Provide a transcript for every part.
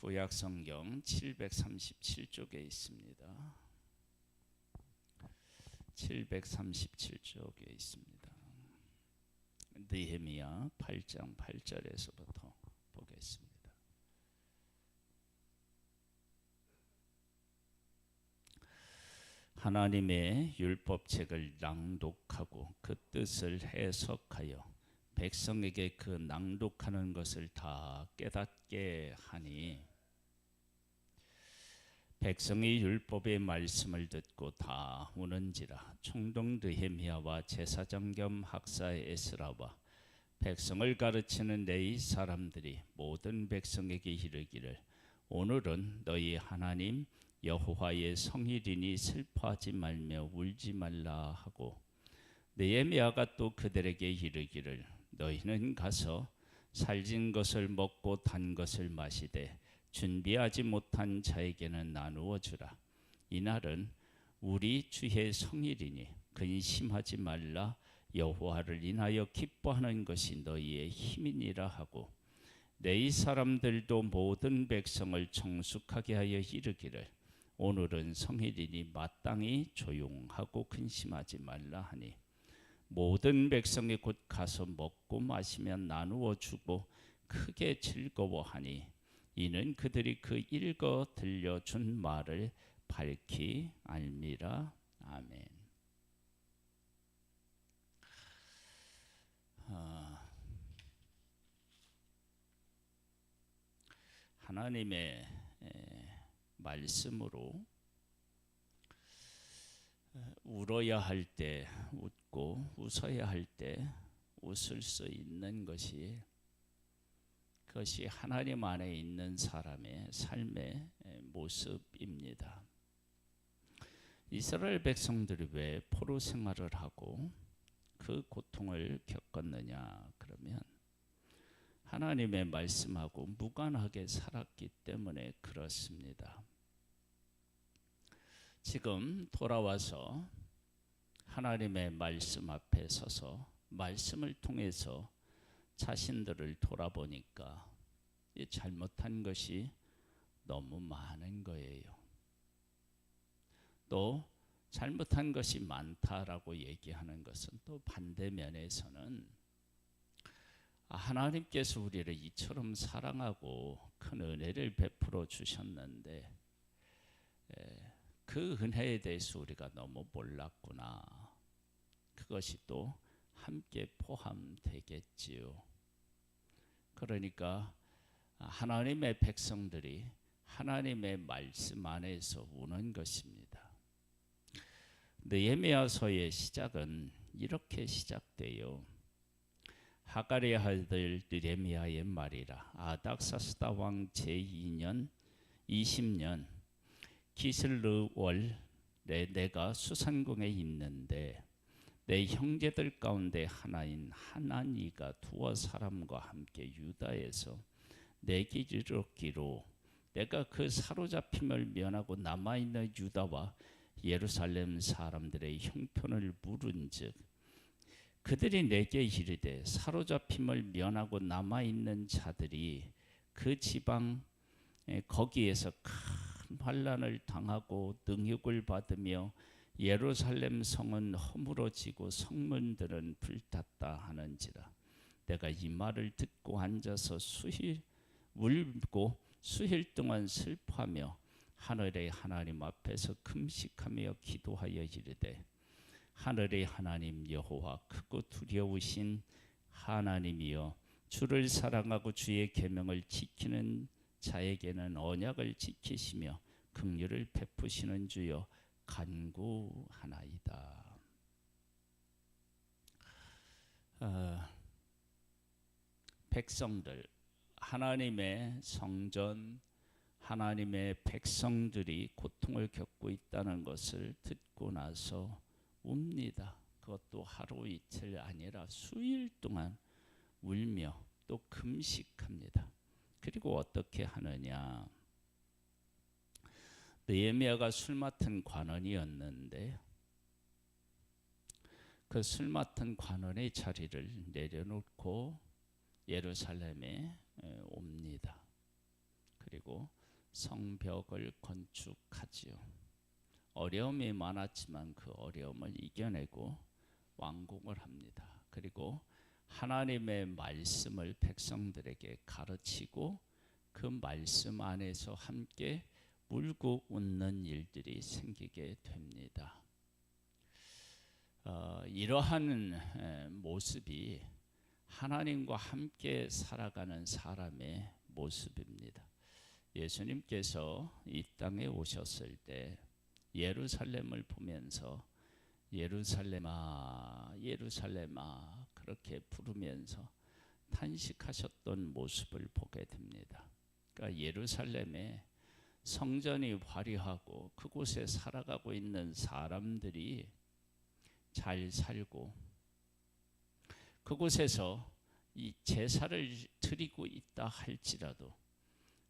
구약성경 737쪽에 있습니다. 737쪽에 있습니다. 느헤미야 8장 8절에서부터 보겠습니다. 하나님의 율법책을 낭독하고 그 뜻을 해석하여 백성에게 그 낭독하는 것을 다 깨닫게 하니 백성이 율법의 말씀을 듣고 다 우는지라. 총독 느헤미야와 제사장 겸 학사 에스라와 백성을 가르치는 레위 사람들이 모든 백성에게 이르기를 오늘은 너희 하나님 여호와의 성일이니 슬퍼하지 말며 울지 말라 하고, 느헤미야가 또 그들에게 이르기를 너희는 가서 살진 것을 먹고 단 것을 마시되 준비하지 못한 자에게는 나누어 주라. 이날은 우리 주의 성일이니 근심하지 말라. 여호와를 인하여 기뻐하는 것이 너희의 힘이니라 하고, 레위 사람들도 모든 백성을 정숙하게 하여 이르기를 오늘은 성일이니 마땅히 조용하고 근심하지 말라 하니, 모든 백성이 곧 가서 먹고 마시면 나누어 주고 크게 즐거워하니, 이는 그들이 그 읽어 들려준 말을 밝히 알미라. 아멘. 하나님의 말씀으로 울어야 할 때 웃고 웃어야 할 때 웃을 수 있는 그것이 하나님 안에 있는 사람의 삶의 모습입니다. 이스라엘 백성들이 왜 포로 생활을 하고 그 고통을 겪었느냐 그러면 하나님의 말씀하고 무관하게 살았기 때문에 그렇습니다. 지금 돌아와서 하나님의 말씀 앞에 서서 말씀을 통해서 자신들을 돌아보니까 잘못한 것이 너무 많은 거예요. 또 잘못한 것이 많다라고 얘기하는 것은 또 반대면에서는 하나님께서 우리를 이처럼 사랑하고 큰 은혜를 베풀어 주셨는데 그 은혜에 대해서 우리가 너무 몰랐구나. 그것이 또 함께 포함되겠지요. 그러니까 하나님의 백성들이 하나님의 말씀 안에서 우는 것입니다. 느헤미야서의 시작은 이렇게 시작돼요. 하갈의 아들 느헤미야의 말이라. 아닥사스다 왕 제2년 20년 기슬르 월에 내가 수산궁에 있는데 내 형제들 가운데 하나인 하나니가 두어 사람과 함께 유다에서 내게 이르기로 내가 그 사로잡힘을 면하고 남아있는 유다와 예루살렘 사람들의 형편을 물은즉 그들이 내게 이르되 사로잡힘을 면하고 남아있는 자들이 그 지방 거기에서 큰 환난을 당하고 능욕을 받으며 예루살렘 성은 허물어지고 성문들은 불탔다 하는지라. 내가 이 말을 듣고 앉아서 수일 울고 수일 동안 슬퍼하며 하늘의 하나님 앞에서 금식하며 기도하여 이르되 하늘의 하나님 여호와 크고 두려우신 하나님이여, 주를 사랑하고 주의 계명을 지키는 자에게는 언약을 지키시며 긍휼을 베푸시는 주여 간구하나이다. 백성들, 하나님의 성전, 하나님의 백성들이 고통을 겪고 있다는 것을 듣고 나서 웁니다. 그것도 하루 이틀 아니라 수일 동안 울며 또 금식합니다. 그리고 어떻게 하느냐? 느헤미야가 술 맡은 관원이었는데 그 술 맡은 관원의 자리를 내려놓고 예루살렘에 옵니다. 그리고 성벽을 건축하지요. 어려움이 많았지만 그 어려움을 이겨내고 완공을 합니다. 그리고 하나님의 말씀을 백성들에게 가르치고 그 말씀 안에서 함께 울고 웃는 일들이 생기게 됩니다. 이러한 모습이 하나님과 함께 살아가는 사람의 모습입니다. 예수님께서 이 땅에 오셨을 때 예루살렘을 보면서 예루살렘아 예루살렘아 그렇게 부르면서 탄식하셨던 모습을 보게 됩니다. 그러니까 예루살렘에 성전이 화려하고 그곳에 살아가고 있는 사람들이 잘 살고 그곳에서 이 제사를 드리고 있다 할지라도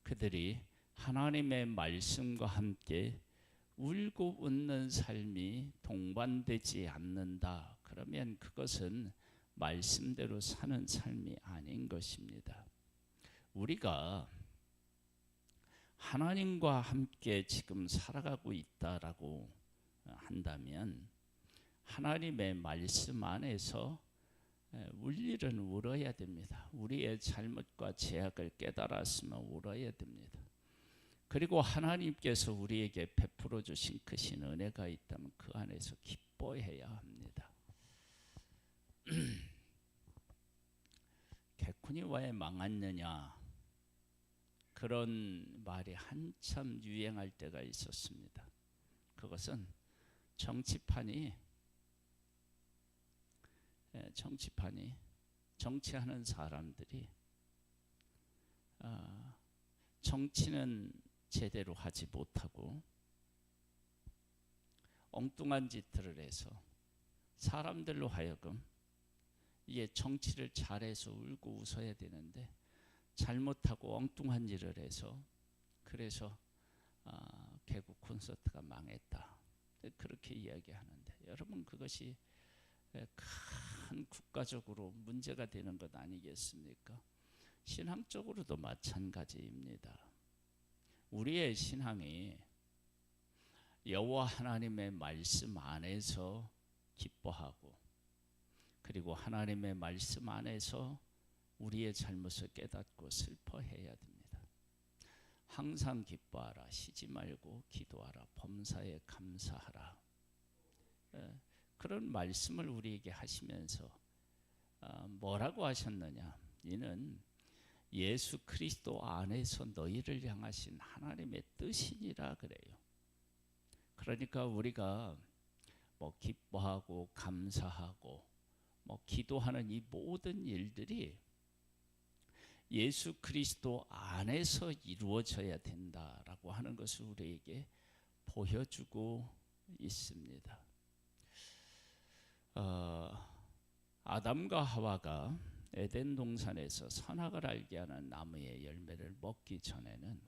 그들이 하나님의 말씀과 함께 울고 웃는 삶이 동반되지 않는다. 그러면 그것은 말씀대로 사는 삶이 아닌 것입니다. 우리가 하나님과 함께 지금 살아가고 있다라고 한다면 하나님의 말씀 안에서 울 일은 울어야 됩니다. 우리의 잘못과 죄악을 깨달았으면 울어야 됩니다. 그리고 하나님께서 우리에게 베풀어 주신 크신 은혜가 있다면 그 안에서 기뻐해야 합니다. 개콘이 왜 망했느냐 그런 말이 한참 유행할 때가 있었습니다. 그것은 정치판이 정치하는 사람들이 정치는 제대로 하지 못하고 엉뚱한 짓들을 해서 사람들로 하여금 이게 정치를 잘해서 울고 웃어야 되는데 잘못하고 엉뚱한 일을 해서 그래서 개국 콘서트가 망했다 그렇게 이야기하는데 여러분 그것이 큰 국가적으로 문제가 되는 것 아니겠습니까? 신앙적으로도 마찬가지입니다. 우리의 신앙이 여호와 하나님의 말씀 안에서 기뻐하고 그리고 하나님의 말씀 안에서 우리의 잘못을 깨닫고 슬퍼해야 됩니다. 항상 기뻐하라, 쉬지 말고 기도하라, 범사에 감사하라. 그런 말씀을 우리에게 하시면서 뭐라고 하셨느냐? 이는 예수 그리스도 안에서 너희를 향하신 하나님의 뜻이니라 그래요. 그러니까 우리가 뭐 기뻐하고 감사하고 뭐 기도하는 이 모든 일들이 예수 그리스도 안에서 이루어져야 된다라고 하는 것을 우리에게 보여주고 있습니다. 아담과 하와가 에덴 동산에서 선악을 알게 하는 나무의 열매를 먹기 전에는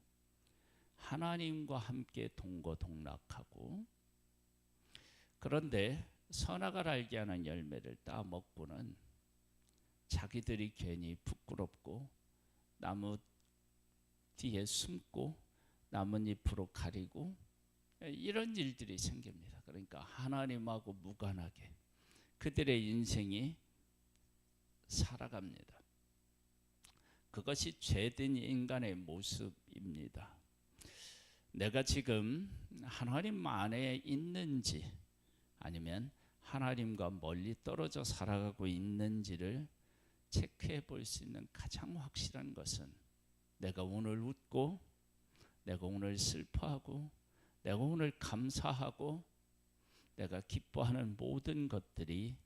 하나님과 함께 동거동락하고 그런데 선악을 알게 하는 열매를 따 먹고는 자기들이 괜히 부끄럽고 나무 뒤에 숨고 나뭇잎으로 가리고 이런 일들이 생깁니다. 그러니까 하나님하고 무관하게 그들의 인생이 살아갑니다. 그것이 죄된 인간의 모습입니다. 내가 지금 하나님 안에 있는지 아니면 하나님과 멀리 떨어져 살아가고 있는지를 체크해 볼 수 있는 가장 확실한 것은 내가 오늘 웃고 내가 오늘 슬퍼하고 내가 오늘 감사하고 내가 기뻐하는 모든 것들이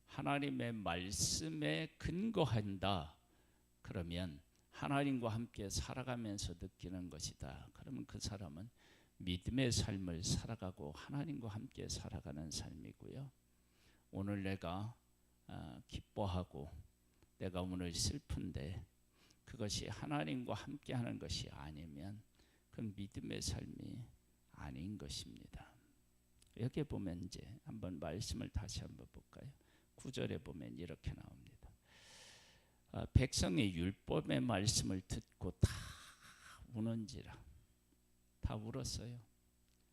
하나님의 말씀에 근거한다. 그러면 하나님과 함께 살아가면서 느끼는 것이다. 그러면 그 사람은 믿음의 삶을 살아가고 하나님과 함께 살아가는 삶이고요. 오늘 내가 기뻐하고 내가 오늘 슬픈데 그것이 하나님과 함께하는 것이 아니면 그 믿음의 삶이 아닌 것입니다. 여기 보면 이제 한번 말씀을 다시 한번 볼까요? 9절에 보면 이렇게 나옵니다. 백성이 율법의 말씀을 듣고 다 우는지라 다 울었어요.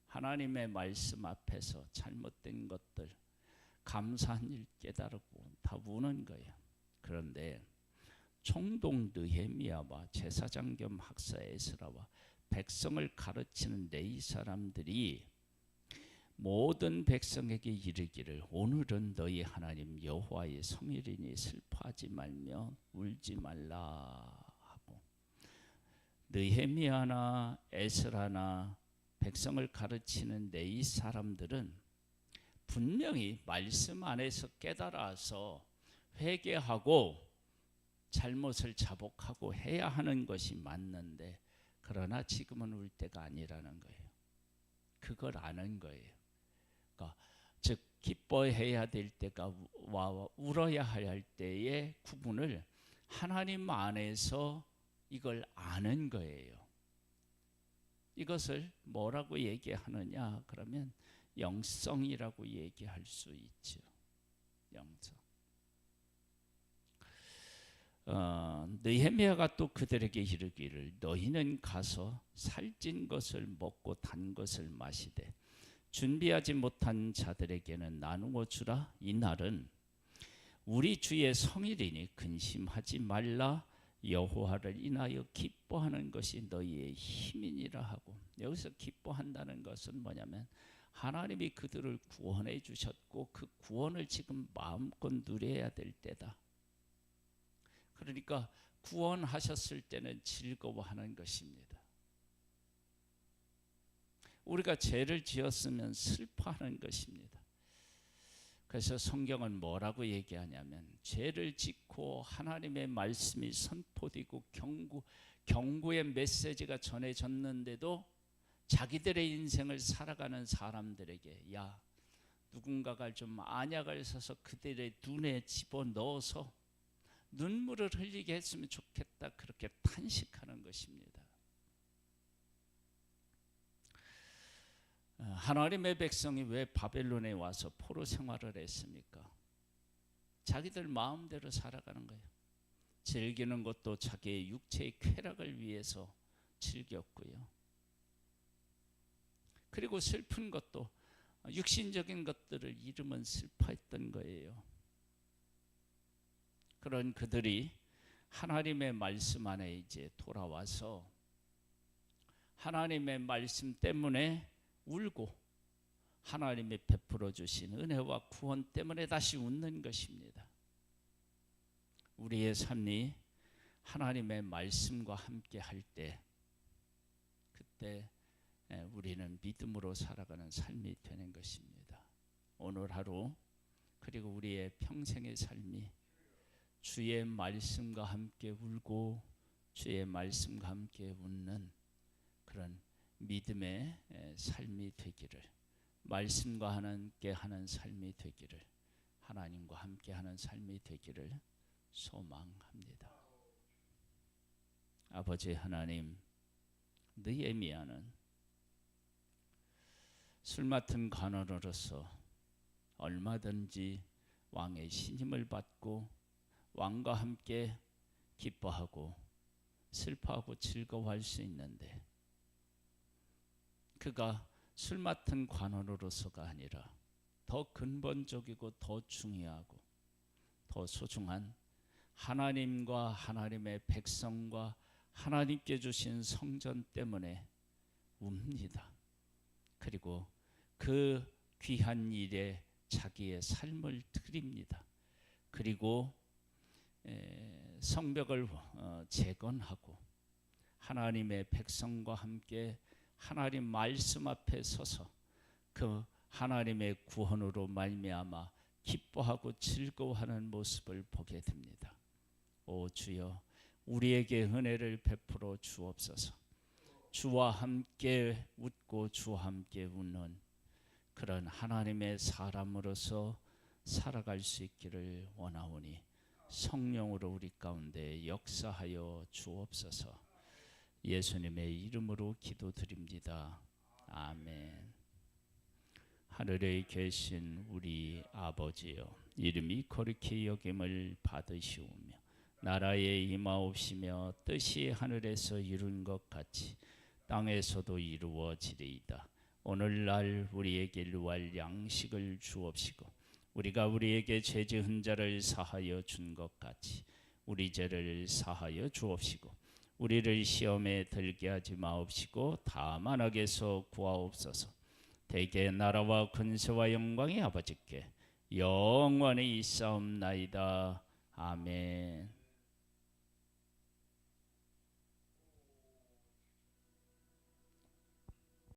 하나님의 말씀 앞에서 잘못된 것들, 감사한 일 깨달았고 다 우는 거예요. 그런데 총독 느헤미야와 제사장 겸 학사 에스라와 백성을 가르치는 레위 사람들이 모든 백성에게 이르기를 오늘은 너희 하나님 여호와의 성일이니 슬퍼하지 말며 울지 말라 하고, 느헤미야나 에스라나 백성을 가르치는 레위 사람들은 분명히 말씀 안에서 깨달아서 회개하고 잘못을 자복하고 해야 하는 것이 맞는데, 그러나 지금은 울 때가 아니라는 거예요. 그걸 아는 거예요. 그러니까 즉 기뻐해야 될 때가 와 울어야 할 때의 구분을 하나님 안에서 이걸 아는 거예요. 이것을 뭐라고 얘기하느냐 그러면 영성이라고 얘기할 수 있죠. 영성. 느헤미야가 또 그들에게 이르기를 너희는 가서 살찐 것을 먹고 단 것을 마시되 준비하지 못한 자들에게는 나누어 주라. 이 날은 우리 주의 성일이니 근심하지 말라. 여호와를 인하여 기뻐하는 것이 너희의 힘이니라 하고, 여기서 기뻐한다는 것은 뭐냐면 하나님이 그들을 구원해 주셨고 그 구원을 지금 마음껏 누려야 될 때다. 그러니까 구원하셨을 때는 즐거워하는 것입니다. 우리가 죄를 지었으면 슬퍼하는 것입니다. 그래서 성경은 뭐라고 얘기하냐면 죄를 짓고 하나님의 말씀이 선포되고 경고의 메시지가 전해졌는데도 자기들의 인생을 살아가는 사람들에게 야, 누군가가 좀 안약을 써서 그들의 눈에 집어넣어서 눈물을 흘리게 했으면 좋겠다, 그렇게 탄식하는 것입니다. 하나님의 백성이 왜 바벨론에 와서 포로 생활을 했습니까? 자기들 마음대로 살아가는 거예요. 즐기는 것도 자기의 육체의 쾌락을 위해서 즐겼고요. 그리고 슬픈 것도 육신적인 것들을 잃으면 슬퍼했던 거예요. 그런 그들이 하나님의 말씀 안에 이제 돌아와서 하나님의 말씀 때문에 울고 하나님이 베풀어 주신 은혜와 구원 때문에 다시 웃는 것입니다. 우리의 삶이 하나님의 말씀과 함께 할 때, 그때 우리는 믿음으로 살아가는 삶이 되는 것입니다. 오늘 하루 그리고 우리의 평생의 삶이 주의 말씀과 함께 울고 주의 말씀과 함께 웃는 그런 믿음의 삶이 되기를, 말씀과 함께 하는 삶이 되기를, 하나님과 함께 하는 삶이 되기를 소망합니다. 아버지 하나님, 느헤미야는 술 맡은 관원으로서 얼마든지 왕의 신임을 받고 왕과 함께 기뻐하고 슬퍼하고 즐거워할 수 있는데, 그가 술 맡은 관원으로서가 아니라 더 근본적이고 더 중요하고 더 소중한 하나님과 하나님의 백성과 하나님께 주신 성전 때문에 웁니다. 그리고 그 귀한 일에 자기의 삶을 드립니다. 그리고 성벽을 재건하고 하나님의 백성과 함께 하나님 말씀 앞에 서서 그 하나님의 구원으로 말미암아 기뻐하고 즐거워하는 모습을 보게 됩니다. 오 주여, 우리에게 은혜를 베풀어 주옵소서. 주와 함께 웃고 주와 함께 웃는 그런 하나님의 사람으로서 살아갈 수 있기를 원하오니 성령으로 우리 가운데 역사하여 주옵소서. 예수님의 이름으로 기도드립니다. 아멘. 하늘에 계신 우리 아버지여, 이름이 거룩히 여김을 받으시오며 나라에 임하옵시며 뜻이 하늘에서 이룬 것 같이 땅에서도 이루어지리이다. 오늘날 우리에게 일용할 양식을 주옵시고 우리가 우리에게 죄 지은 자를 사하여 준 것 같이 우리 죄를 사하여 주옵시고 우리를 시험에 들게 하지 마옵시고 다만 악에서 구하옵소서. 대개 나라와 근세와 영광이 아버지께 영원히 있사옵나이다. 아멘.